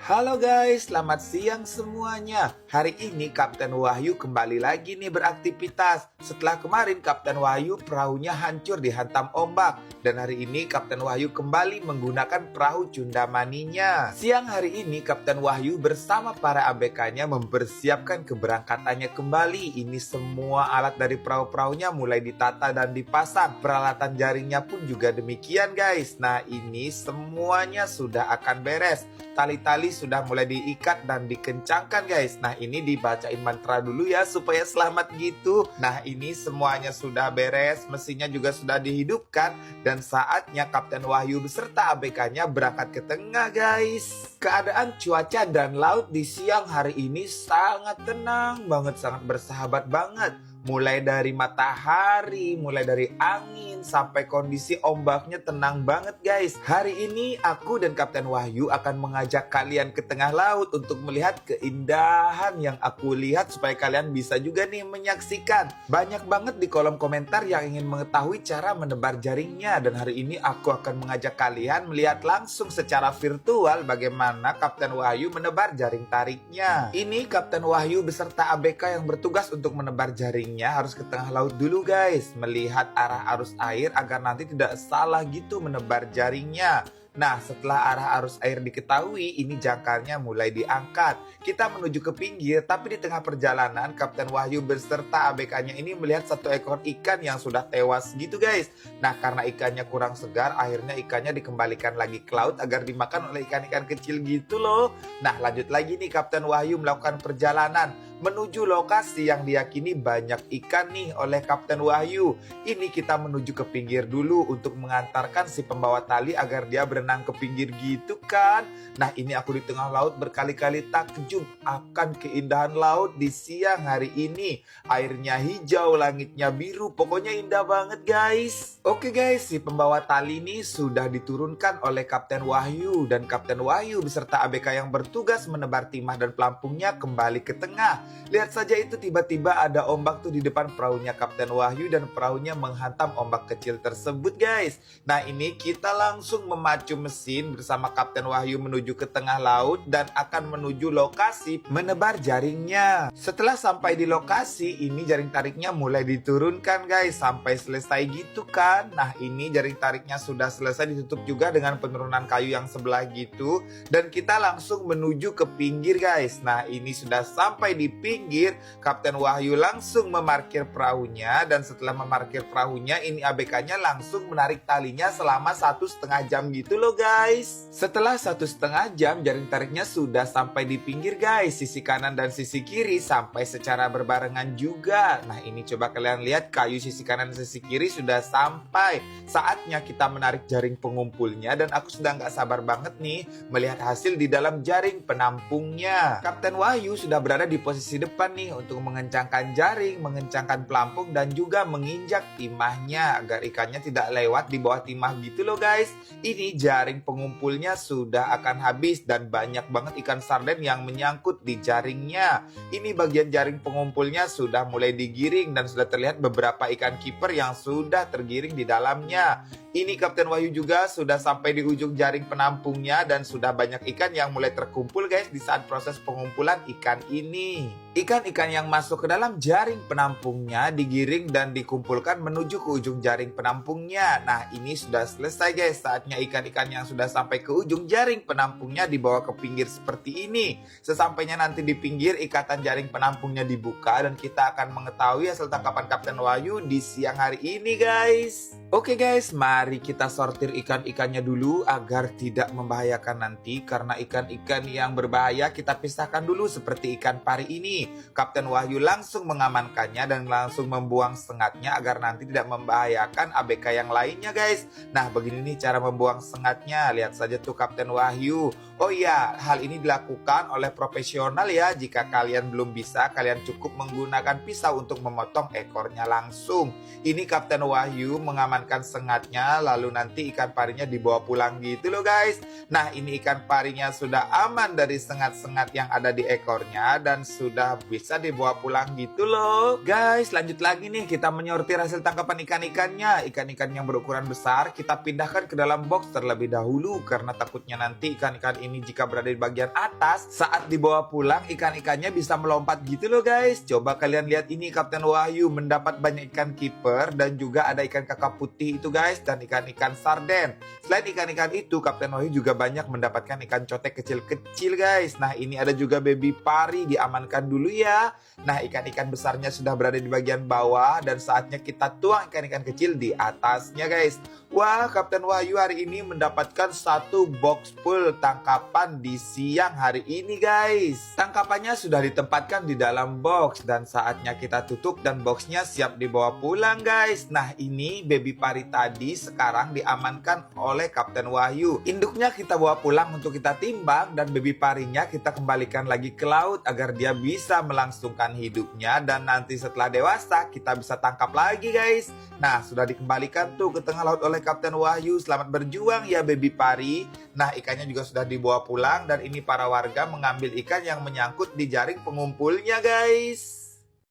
Halo guys, selamat siang semuanya. Hari ini Kapten Wahyu kembali lagi nih beraktivitas. Setelah kemarin Kapten Wahyu perahunya hancur dihantam ombak. Dan hari ini Kapten Wahyu kembali menggunakan perahu Cundamaninya. Siang hari ini Kapten Wahyu bersama para ABK-nya mempersiapkan keberangkatannya kembali. Ini semua alat dari perahu-perahunya mulai ditata dan dipasang. Peralatan jaringnya pun juga demikian guys. Nah ini semuanya sudah akan beres. Tali-tali sudah mulai diikat dan dikencangkan guys. Nah ini dibacain mantra dulu ya supaya selamat gitu. Nah ini semuanya sudah beres, mesinnya juga sudah dihidupkan. Dan saatnya Kapten Wahyu beserta ABK-nya berangkat ke tengah guys. Keadaan cuaca dan laut di siang hari ini sangat tenang banget, sangat bersahabat banget. Mulai dari matahari, mulai dari angin, sampai kondisi ombaknya tenang banget guys. Hari ini aku dan Kapten Wahyu akan mengajak kalian ke tengah laut untuk melihat keindahan yang aku lihat supaya kalian bisa juga nih menyaksikan. Banyak banget di kolom komentar yang ingin mengetahui cara menebar jaringnya. Dan hari ini aku akan mengajak kalian melihat langsung secara virtual bagaimana Kapten Wahyu menebar jaring tariknya. Ini Kapten Wahyu beserta ABK yang bertugas untuk menebar jaring harus ke tengah laut dulu guys, melihat arah arus air agar nanti tidak salah gitu menebar jaringnya. Nah setelah arah arus air diketahui, ini jangkarnya mulai diangkat. Kita menuju ke pinggir, tapi di tengah perjalanan Kapten Wahyu beserta ABK-nya ini melihat satu ekor ikan yang sudah tewas gitu guys. Nah karena ikannya kurang segar, akhirnya ikannya dikembalikan lagi ke laut agar dimakan oleh ikan-ikan kecil gitu loh. Nah lanjut lagi nih Kapten Wahyu melakukan perjalanan menuju lokasi yang diyakini banyak ikan nih oleh Kapten Wahyu. Ini kita menuju ke pinggir dulu untuk mengantarkan si pembawa tali agar dia berenang ke pinggir gitu kan. Nah ini aku di tengah laut berkali-kali takjub akan keindahan laut di siang hari ini. Airnya hijau, langitnya biru, pokoknya indah banget guys. Oke guys, si pembawa tali ini sudah diturunkan oleh Kapten Wahyu. Dan Kapten Wahyu beserta ABK yang bertugas menebar timah dan pelampungnya kembali ke tengah. Lihat saja itu tiba-tiba ada ombak tuh di depan perahunya Kapten Wahyu dan perahunya menghantam ombak kecil tersebut guys. Nah ini kita langsung memacu mesin bersama Kapten Wahyu menuju ke tengah laut dan akan menuju lokasi menebar jaringnya. Setelah sampai di lokasi, ini jaring tariknya mulai diturunkan guys sampai selesai gitu kan. Nah ini jaring tariknya sudah selesai, ditutup juga dengan penurunan kayu yang sebelah gitu. Dan kita langsung menuju ke pinggir guys. Nah ini sudah sampai di pinggir, Kapten Wahyu langsung memarkir perahunya. Dan setelah memarkir perahunya, ini ABK-nya langsung menarik talinya selama 1,5 jam gitu loh guys. Setelah 1,5 jam, jaring tariknya sudah sampai di pinggir guys. Sisi kanan dan sisi kiri sampai secara berbarengan juga. Nah ini coba kalian lihat, kayu sisi kanan dan sisi kiri sudah sampai. Saatnya kita menarik jaring pengumpulnya. Dan aku sudah nggak sabar banget nih melihat hasil di dalam jaring penampungnya. Kapten Wahyu sudah berada di posisi depan nih untuk mengencangkan jaring, mengencangkan pelampung dan juga menginjak timahnya agar ikannya tidak lewat di bawah timah gitu loh guys. Ini jaring pengumpulnya sudah akan habis dan banyak banget ikan sarden yang menyangkut di jaringnya. Ini bagian jaring pengumpulnya sudah mulai digiring dan sudah terlihat beberapa ikan kiper yang sudah tergiring di dalamnya. Ini Kapten Wahyu juga sudah sampai di ujung jaring penampungnya dan sudah banyak ikan yang mulai terkumpul guys di saat proses pengumpulan ikan ini. Ikan-ikan yang masuk ke dalam jaring penampungnya digiring dan dikumpulkan menuju ke ujung jaring penampungnya. Nah ini sudah selesai guys, saatnya ikan-ikan yang sudah sampai ke ujung jaring penampungnya dibawa ke pinggir seperti ini. Sesampainya nanti di pinggir, ikatan jaring penampungnya dibuka dan kita akan mengetahui hasil tangkapan Kapten Wahyu di siang hari ini guys. Oke guys, mari kita sortir ikan-ikannya dulu agar tidak membahayakan nanti. Karena ikan-ikan yang berbahaya kita pisahkan dulu seperti ikan pari ini. Kapten Wahyu langsung mengamankannya dan langsung membuang sengatnya agar nanti tidak membahayakan ABK yang lainnya guys. Nah begini nih cara membuang sengatnya, lihat saja tuh Kapten Wahyu. Oh iya, hal ini dilakukan oleh profesional ya. Jika kalian belum bisa, kalian cukup menggunakan pisau untuk memotong ekornya langsung. Ini Kapten Wahyu mengamankan sengatnya, lalu nanti ikan parinya dibawa pulang gitu loh guys. Nah ini ikan parinya sudah aman dari sengat-sengat yang ada di ekornya dan sudah sudah bisa dibawa pulang gitu loh. Guys, lanjut lagi nih, kita menyortir hasil tangkapan ikan-ikannya. Ikan-ikan yang berukuran besar kita pindahkan ke dalam box terlebih dahulu karena takutnya nanti ikan-ikan ini jika berada di bagian atas saat dibawa pulang ikan-ikannya bisa melompat gitu loh guys. Coba kalian lihat ini, Kapten Wahyu mendapat banyak ikan kiper dan juga ada ikan kakap putih itu guys, dan ikan-ikan sarden. Selain ikan-ikan itu, Kapten Wahyu juga banyak mendapatkan ikan cotek kecil-kecil guys. Nah, ini ada juga baby pari, diamankan dulu ya. Nah, ikan-ikan besarnya sudah berada di bagian bawah dan saatnya kita tuang ikan-ikan kecil di atasnya guys. Wah, Kapten Wahyu hari ini mendapatkan satu box full tangkapan di siang hari ini guys. Tangkapannya sudah ditempatkan di dalam box dan saatnya kita tutup dan boxnya siap dibawa pulang guys. Nah, ini baby pari tadi sekarang diamankan oleh Kapten Wahyu. Induknya kita bawa pulang untuk kita timbang dan baby parinya kita kembalikan lagi ke laut agar dia bisa melangsungkan hidupnya dan nanti setelah dewasa kita bisa tangkap lagi guys. Nah, sudah dikembalikan tuh ke tengah laut oleh Kapten Wahyu. Selamat berjuang ya baby pari. Nah, ikannya juga sudah dibawa pulang dan ini para warga mengambil ikan yang menyangkut di jaring pengumpulnya guys.